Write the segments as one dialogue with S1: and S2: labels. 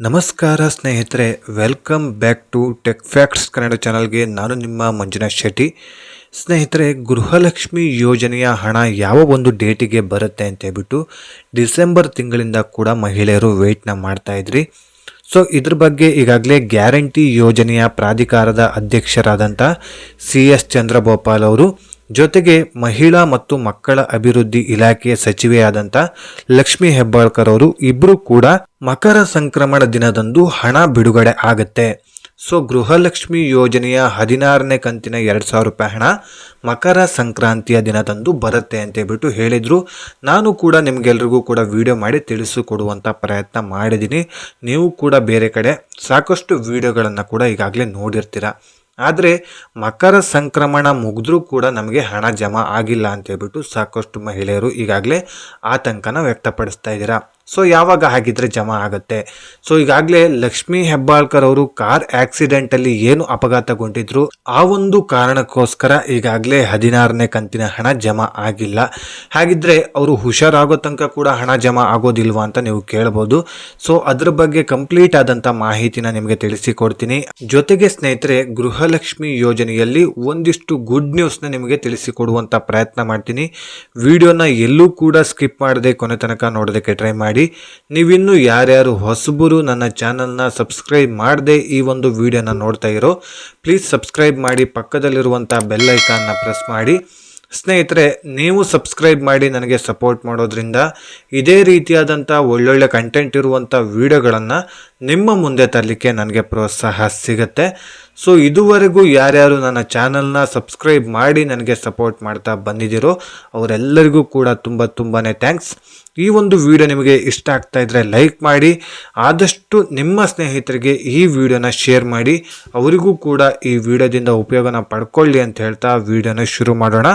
S1: ನಮಸ್ಕಾರ ಸ್ನೇಹಿತರೆ, welcome back to tech facts Kannada ಚಾನಲ್ಗೆ. ನಾನು ನಿಮ್ಮ ಮಂಜುನಾಥ್ ಶೆಟ್ಟಿ. ಸ್ನೇಹಿತರೆ, ಗೃಹಲಕ್ಷ್ಮಿ ಯೋಜನೆಯ ಹಣ ಯಾವ ಒಂದು ಡೇಟಿಗೆ ಬರುತ್ತೆ ಅಂತ ಹೇಳ್ಬಿಟ್ಟು ಡಿಸೆಂಬರ್ ತಿಂಗಳಿಂದ ಕೂಡ ಮಹಿಳೆಯರು ವೆಯ್ಟ್ನ ಮಾಡ್ತಾ ಇದ್ರಿ. ಸೊ ಇದ್ರ ಬಗ್ಗೆ ಈಗಾಗಲೇ ಗ್ಯಾರಂಟಿ ಯೋಜನೆಯ ಪ್ರಾಧಿಕಾರದ ಅಧ್ಯಕ್ಷರಾದಂಥ CS ಚಂದ್ರಗೋಪಾಲ್ ಅವರು ಜೊತೆಗೆ ಮಹಿಳಾ ಮತ್ತು ಮಕ್ಕಳ ಅಭಿವೃದ್ಧಿ ಇಲಾಖೆಯ ಸಚಿವೆಯಾದಂಥ ಲಕ್ಷ್ಮೀ ಹೆಬ್ಬಾಳ್ಕರ್ ಅವರು ಇಬ್ಬರು ಕೂಡ ಮಕರ ಸಂಕ್ರಮಣ ದಿನದಂದು ಹಣ ಬಿಡುಗಡೆ ಆಗುತ್ತೆ. ಸೊ ಗೃಹಲಕ್ಷ್ಮಿ ಯೋಜನೆಯ 16ನೇ ಕಂತಿನ 2,000 ರೂಪಾಯಿ ಹಣ ಮಕರ ಸಂಕ್ರಾಂತಿಯ ದಿನದಂದು ಬರುತ್ತೆ ಅಂತ ಹೇಳ್ಬಿಟ್ಟು ಹೇಳಿದರು. ನಾನು ಕೂಡ ನಿಮಗೆಲ್ರಿಗೂ ಕೂಡ ವಿಡಿಯೋ ಮಾಡಿ ತಿಳಿಸಿಕೊಡುವಂಥ ಪ್ರಯತ್ನ ಮಾಡಿದ್ದೀನಿ. ನೀವು ಕೂಡ ಬೇರೆ ಕಡೆ ಸಾಕಷ್ಟು ವಿಡಿಯೋಗಳನ್ನು ಕೂಡ ಈಗಾಗಲೇ ನೋಡಿರ್ತೀರ. ಆದರೆ ಮಕರ ಸಂಕ್ರಮಣ ಮುಗಿದ್ರೂ ಕೂಡ ನಮಗೆ ಹಣ ಜಮಾ ಆಗಿಲ್ಲ ಅಂತ ಹೇಳ್ಬಿಟ್ಟು ಸಾಕಷ್ಟು ಮಹಿಳೆಯರು ಈಗಾಗಲೇ ಆತಂಕನ ವ್ಯಕ್ತಪಡಿಸ್ತಾ ಇದ್ದೀರಾ. ಸೊ ಯಾವಾಗ ಹಾಗಿದ್ರೆ ಜಮಾ ಆಗುತ್ತೆ? ಸೊ ಈಗಾಗಲೇ ಲಕ್ಷ್ಮೀ ಹೆಬ್ಬಾಳ್ಕರ್ ಅವರು ಕಾರ್ ಆಕ್ಸಿಡೆಂಟಲ್ಲಿ ಏನು ಅಪಘಾತಗೊಂಡಿದ್ರು ಆ ಒಂದು ಕಾರಣಕ್ಕೋಸ್ಕರ ಈಗಾಗಲೇ 16ನೇ ಕಂತಿನ ಹಣ ಜಮಾ ಆಗಿಲ್ಲ. ಹಾಗಿದ್ರೆ ಅವರು ಹುಷಾರಾಗೋ ತನಕ ಕೂಡ ಹಣ ಜಮಾ ಆಗೋದಿಲ್ವಾ ಅಂತ ನೀವು ಕೇಳ್ಬೋದು. ಸೊ ಅದ್ರ ಬಗ್ಗೆ ಕಂಪ್ಲೀಟ್ ಆದಂಥ ಮಾಹಿತಿನ ನಿಮಗೆ ತಿಳಿಸಿಕೊಡ್ತೀನಿ. ಜೊತೆಗೆ ಸ್ನೇಹಿತರೆ, ಗೃಹಲಕ್ಷ್ಮಿ ಯೋಜನೆಯಲ್ಲಿ ಒಂದಿಷ್ಟು ಗುಡ್ ನ್ಯೂಸ್ನ ನಿಮಗೆ ತಿಳಿಸಿಕೊಡುವಂಥ ಪ್ರಯತ್ನ ಮಾಡ್ತೀನಿ. ವಿಡಿಯೋನ ಎಲ್ಲೂ ಕೂಡ ಸ್ಕಿಪ್ ಮಾಡದೆ ಕೊನೆ ತನಕ ನೋಡೋದಕ್ಕೆ ಟ್ರೈ ಮಾಡಿ. ನೀವಿನ್ನೂ ಯಾರ್ಯಾರು ಹೊಸಬರು ನನ್ನ ಚಾನಲ್ನ ಸಬ್ಸ್ಕ್ರೈಬ್ ಮಾಡದೆ ಈ ಒಂದು ವಿಡಿಯೋನ ನೋಡ್ತಾ ಇರೋ, ಪ್ಲೀಸ್ ಸಬ್ಸ್ಕ್ರೈಬ್ ಮಾಡಿ, ಪಕ್ಕದಲ್ಲಿರುವಂಥ ಬೆಲ್ ಐಕಾನ್ನ ಪ್ರೆಸ್ ಮಾಡಿ. ಸ್ನೇಹಿತರೆ, ನೀವು ಸಬ್ಸ್ಕ್ರೈಬ್ ಮಾಡಿ ನನಗೆ ಸಪೋರ್ಟ್ ಮಾಡೋದ್ರಿಂದ ಇದೇ ರೀತಿಯಾದಂಥ ಒಳ್ಳೊಳ್ಳೆ ಕಂಟೆಂಟ್ ಇರುವಂಥ ವಿಡಿಯೋಗಳನ್ನು ನಿಮ್ಮ ಮುಂದೆ ತರಲಿಕ್ಕೆ ನನಗೆ ಪ್ರೋತ್ಸಾಹ ಸಿಗುತ್ತೆ. ಸೊ ಇದುವರೆಗೂ ಯಾರ್ಯಾರು ನನ್ನ ಚಾನಲ್ನ ಸಬ್ಸ್ಕ್ರೈಬ್ ಮಾಡಿ ನನಗೆ ಸಪೋರ್ಟ್ ಮಾಡ್ತಾ ಬಂದಿದ್ದೀರೋ ಅವರೆಲ್ಲರಿಗೂ ಕೂಡ ತುಂಬಾ ಥ್ಯಾಂಕ್ಸ್. ಈ ಒಂದು ವಿಡಿಯೋ ನಿಮಗೆ ಇಷ್ಟ ಆಗ್ತಾ ಇದ್ದರೆ ಲೈಕ್ ಮಾಡಿ, ಆದಷ್ಟು ನಿಮ್ಮ ಸ್ನೇಹಿತರಿಗೆ ಈ ವಿಡಿಯೋನ ಶೇರ್ ಮಾಡಿ, ಅವರಿಗೂ ಕೂಡ ಈ ವಿಡಿಯೋದಿಂದ ಉಪಯೋಗನ ಪಡ್ಕೊಳ್ಳಿ ಅಂತ ಹೇಳ್ತಾ ವಿಡಿಯೋನ ಶುರು ಮಾಡೋಣ.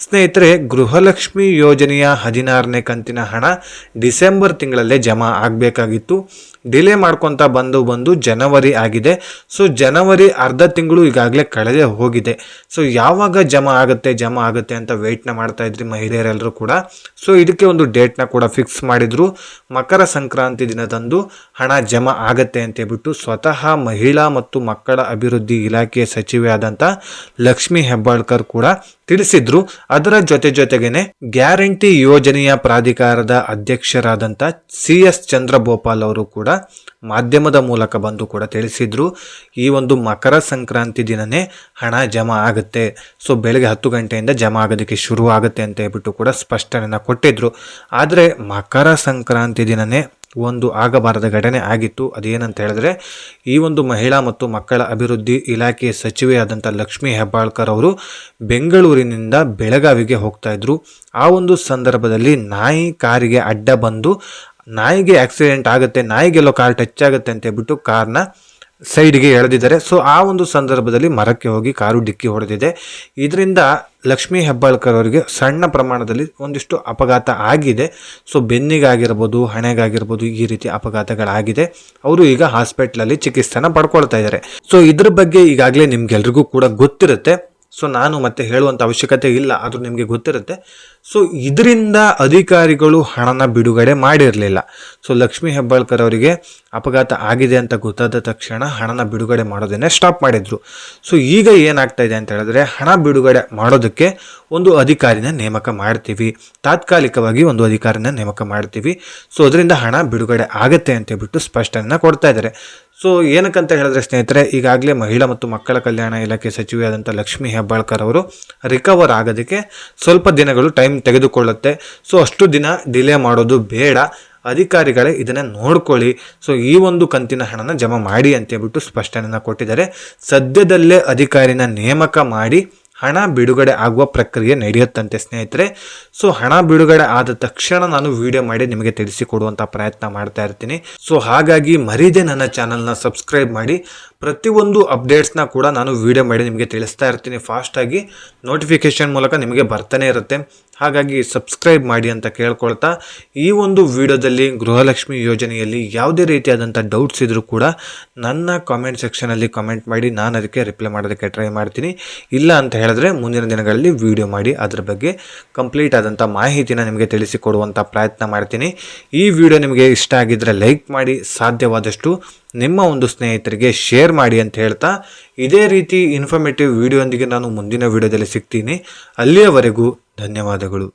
S1: ಸ್ನೇಹಿತರೆ, ಗೃಹಲಕ್ಷ್ಮಿ ಯೋಜನೆಯ 16ನೇ ಕಂತಿನ ಹಣ ಡಿಸೆಂಬರ್ ತಿಂಗಳಲ್ಲೇ ಜಮಾ ಆಗಬೇಕಾಗಿತ್ತು. ಡಿಲೇ ಮಾಡ್ಕೊತಾ ಬಂದು ಜನವರಿ ಆಗಿದೆ. ಸೊ ಜನವರಿ ಅರ್ಧ ತಿಂಗಳು ಈಗಾಗಲೇ ಕಳೆದೇ ಹೋಗಿದೆ. ಸೊ ಯಾವಾಗ ಜಮಾ ಆಗುತ್ತೆ ಅಂತ ವೆಯ್ಟ್ನ ಮಾಡ್ತಾ ಇದ್ರಿ ಮಹಿಳೆಯರೆಲ್ಲರೂ ಕೂಡ. ಸೊ ಇದಕ್ಕೆ ಒಂದು ಡೇಟ್ನ ಕೂಡ ಫಿಕ್ಸ್ ಮಾಡಿದ್ರು. ಮಕರ ಸಂಕ್ರಾಂತಿ ದಿನದಂದು ಹಣ ಜಮಾ ಆಗತ್ತೆ ಅಂತ ಹೇಳ್ಬಿಟ್ಟು ಸ್ವತಃ ಮಹಿಳಾ ಮತ್ತು ಮಕ್ಕಳ ಅಭಿವೃದ್ಧಿ ಇಲಾಖೆಯ ಸಚಿವೆ ಆದಂಥ ಲಕ್ಷ್ಮೀ ಹೆಬ್ಬಾಳ್ಕರ್ ಕೂಡ ತಿಳಿಸಿದ್ರು. ಅದರ ಜೊತೆಗೇನೆ ಗ್ಯಾರಂಟಿ ಯೋಜನೆಯ ಪ್ರಾಧಿಕಾರದ ಅಧ್ಯಕ್ಷರಾದಂಥ CS ಚಂದ್ರಗೋಪಾಲ್ ಅವರು ಕೂಡ ಮಾಧ್ಯಮದ ಮೂಲಕ ಬಂದು ಕೂಡ ತಿಳಿಸಿದ್ರು, ಈ ಒಂದು ಮಕರ ಸಂಕ್ರಾಂತಿ ದಿನನೇ ಹಣ ಜಮಾ ಆಗುತ್ತೆ. ಸೊ ಬೆಳಗ್ಗೆ 10 ಗಂಟೆಯಿಂದ ಜಮಾ ಆಗೋದಕ್ಕೆ ಶುರು ಆಗುತ್ತೆ ಅಂತ ಹೇಳ್ಬಿಟ್ಟು ಕೂಡ ಸ್ಪಷ್ಟನೆಯನ್ನು ಕೊಟ್ಟಿದ್ರು. ಆದರೆ ಮಕರ ಸಂಕ್ರಾಂತಿ ದಿನನೇ ಒಂದು ಆಗಬಾರದ ಘಟನೆ ಆಗಿತ್ತು. ಅದೇನಂತ ಹೇಳಿದ್ರೆ, ಈ ಒಂದು ಮಹಿಳಾ ಮತ್ತು ಮಕ್ಕಳ ಅಭಿವೃದ್ಧಿ ಇಲಾಖೆಯ ಸಚಿವೆಯಾದಂಥ ಲಕ್ಷ್ಮೀ ಹೆಬ್ಬಾಳ್ಕರ್ ಅವರು ಬೆಂಗಳೂರಿನಿಂದ ಬೆಳಗಾವಿಗೆ ಹೋಗ್ತಾ ಇದ್ರು. ಆ ಒಂದು ಸಂದರ್ಭದಲ್ಲಿ ನಾಯಿ ಕಾರಿಗೆ ಅಡ್ಡ ಬಂದು ನಾಯಿಗೆ ಆಕ್ಸಿಡೆಂಟ್ ಆಗುತ್ತೆ, ನಾಯಿಗೆಲ್ಲೋ ಕಾರ್ ಟಚ್ ಆಗುತ್ತೆ ಅಂತ ಹೇಳ್ಬಿಟ್ಟು ಕಾರ್ನ ಸೈಡ್ಗೆ ಎಳೆದಿದ್ದಾರೆ. ಸೊ ಆ ಒಂದು ಸಂದರ್ಭದಲ್ಲಿ ಮರಕ್ಕೆ ಹೋಗಿ ಕಾರು ಡಿಕ್ಕಿ ಹೊಡೆದಿದೆ. ಇದರಿಂದ ಲಕ್ಷ್ಮೀ ಹೆಬ್ಬಾಳ್ಕರ್ ಅವರಿಗೆ ಸಣ್ಣ ಪ್ರಮಾಣದಲ್ಲಿ ಒಂದಿಷ್ಟು ಅಪಘಾತ ಆಗಿದೆ. ಸೊ ಬೆನ್ನಿಗಾಗಿರ್ಬೋದು, ಹಣೆಗಾಗಿರ್ಬೋದು, ಈ ರೀತಿ ಅಪಘಾತಗಳಾಗಿದೆ. ಅವರು ಈಗ ಹಾಸ್ಪಿಟ್ಲಲ್ಲಿ ಚಿಕಿತ್ಸೆನ ಪಡ್ಕೊಳ್ತಾ ಇದ್ದಾರೆ. ಸೊ ಇದ್ರ ಬಗ್ಗೆ ಈಗಾಗಲೇ ನಿಮ್ಗೆಲ್ರಿಗೂ ಕೂಡ ಗೊತ್ತಿರುತ್ತೆ. ಸೊ ನಾನು ಮತ್ತೆ ಹೇಳುವಂಥ ಅವಶ್ಯಕತೆ ಇಲ್ಲ, ಆದರೂ ನಿಮಗೆ ಗೊತ್ತಿರುತ್ತೆ. ಸೊ ಇದರಿಂದ ಅಧಿಕಾರಿಗಳು ಹಣನ ಬಿಡುಗಡೆ ಮಾಡಿರಲಿಲ್ಲ. ಸೊ ಲಕ್ಷ್ಮೀ ಹೆಬ್ಬಾಳ್ಕರ್ ಅವರಿಗೆ ಅಪಘಾತ ಆಗಿದೆ ಅಂತ ಗೊತ್ತಾದ ತಕ್ಷಣ ಹಣನ ಬಿಡುಗಡೆ ಮಾಡೋದನ್ನೇ ಸ್ಟಾಪ್ ಮಾಡಿದ್ರು. ಸೊ ಈಗ ಏನಾಗ್ತಾ ಇದೆ ಅಂತ ಹೇಳಿದ್ರೆ, ಹಣ ಬಿಡುಗಡೆ ಮಾಡೋದಕ್ಕೆ ಒಂದು ಅಧಿಕಾರಿನ ನೇಮಕ ಮಾಡ್ತೀವಿ, ತಾತ್ಕಾಲಿಕವಾಗಿ ಒಂದು ಅಧಿಕಾರಿನ ನೇಮಕ ಮಾಡ್ತೀವಿ. ಸೊ ಅದರಿಂದ ಹಣ ಬಿಡುಗಡೆ ಆಗುತ್ತೆ ಅಂತ ಹೇಳ್ಬಿಟ್ಟು ಸ್ಪಷ್ಟನೆಯನ್ನು ಕೊಡ್ತಾ ಇದ್ದಾರೆ. ಸೊ ಏನಕ್ಕಂತ ಹೇಳಿದ್ರೆ ಸ್ನೇಹಿತರೆ, ಈಗಾಗಲೇ ಮಹಿಳಾ ಮತ್ತು ಮಕ್ಕಳ ಕಲ್ಯಾಣ ಇಲಾಖೆ ಸಚಿವೆಯಾದಂಥ ಲಕ್ಷ್ಮೀ ಹೆಬ್ಬಾಳ್ಕರ್ ಅವರು ರಿಕವರ್ ಆಗೋದಕ್ಕೆ ಸ್ವಲ್ಪ ದಿನಗಳು ಟೈಮ್ ತೆಗೆದುಕೊಳ್ಳುತ್ತೆ. ಸೊ ಅಷ್ಟು ದಿನ ಡಿಲೇ ಮಾಡೋದು ಬೇಡ, ಅಧಿಕಾರಿಗಳೇ ಇದನ್ನು ನೋಡ್ಕೊಳ್ಳಿ. ಸೊ ಈ ಒಂದು ಕಂತಿನ ಹಣನ ಜಮಾ ಮಾಡಿ ಅಂತ ಹೇಳ್ಬಿಟ್ಟು ಸ್ಪಷ್ಟನೆಯನ್ನು ಕೊಟ್ಟಿದ್ದಾರೆ. ಸದ್ಯದಲ್ಲೇ ಅಧಿಕಾರಿನ ನೇಮಕ ಮಾಡಿ ಹಣ ಬಿಡುಗಡೆ ಆಗುವ ಪ್ರಕ್ರಿಯೆ ನಡೆಯುತ್ತಂತೆ ಸ್ನೇಹಿತರೆ. ಸೊ ಹಣ ಬಿಡುಗಡೆ ಆದ ತಕ್ಷಣ ನಾನು ವಿಡಿಯೋ ಮಾಡಿ ನಿಮಗೆ ತಿಳಿಸಿಕೊಡುವಂಥ ಪ್ರಯತ್ನ ಮಾಡ್ತಾ ಇರ್ತೀನಿ. ಸೊ ಹಾಗಾಗಿ ಮರೀದೆ ನನ್ನ ಚಾನಲ್ನ ಸಬ್ಸ್ಕ್ರೈಬ್ ಮಾಡಿ, ಪ್ರತಿಯೊಂದು ಅಪ್ಡೇಟ್ಸ್ನ ಕೂಡ ನಾನು ವಿಡಿಯೋ ಮಾಡಿ ನಿಮಗೆ ತಿಳಿಸ್ತಾ ಇರ್ತೀನಿ. ಫಾಸ್ಟಾಗಿ ನೋಟಿಫಿಕೇಷನ್ ಮೂಲಕ ನಿಮಗೆ ಬರ್ತಾನೆ ಇರುತ್ತೆ. ಹಾಗಾಗಿ ಸಬ್ಸ್ಕ್ರೈಬ್ ಮಾಡಿ ಅಂತ ಕೇಳ್ಕೊಳ್ತಾ, ಈ ಒಂದು ವಿಡಿಯೋದಲ್ಲಿ ಗೃಹಲಕ್ಷ್ಮಿ ಯೋಜನೆಯಲ್ಲಿ ಯಾವುದೇ ರೀತಿಯಾದಂಥ ಡೌಟ್ಸ್ ಇದ್ದರೂ ಕೂಡ ನನ್ನ ಕಾಮೆಂಟ್ ಸೆಕ್ಷನಲ್ಲಿ ಕಾಮೆಂಟ್ ಮಾಡಿ, ನಾನು ಅದಕ್ಕೆ ರಿಪ್ಲೈ ಮಾಡೋದಕ್ಕೆ ಟ್ರೈ ಮಾಡ್ತೀನಿ. ಇಲ್ಲ ಅಂತ ಹೇಳಿದ್ರೆ ಮುಂದಿನ ದಿನಗಳಲ್ಲಿ ವಿಡಿಯೋ ಮಾಡಿ ಅದರ ಬಗ್ಗೆ ಕಂಪ್ಲೀಟ್ ಆದಂಥ ಮಾಹಿತಿನ ನಿಮಗೆ ತಿಳಿಸಿಕೊಡುವಂಥ ಪ್ರಯತ್ನ ಮಾಡ್ತೀನಿ. ಈ ವಿಡಿಯೋ ನಿಮಗೆ ಇಷ್ಟ ಆಗಿದ್ದರೆ ಲೈಕ್ ಮಾಡಿ, ಸಾಧ್ಯವಾದಷ್ಟು ನಿಮ್ಮ ಒಂದು ಸ್ನೇಹಿತರಿಗೆ ಶೇರ್ ಮಾಡಿ ಅಂತ ಹೇಳ್ತಾ, ಇದೇ ರೀತಿ ಇನ್ಫಾರ್ಮೇಟಿವ್ ವಿಡಿಯೋ ಒಂದಿಗೆ ನಾನು ಮುಂದಿನ ವಿಡಿಯೋದಲ್ಲಿ ಸಿಗ್ತೀನಿ. ಅಲ್ಲಿಯವರೆಗೂ ಧನ್ಯವಾದಗಳು.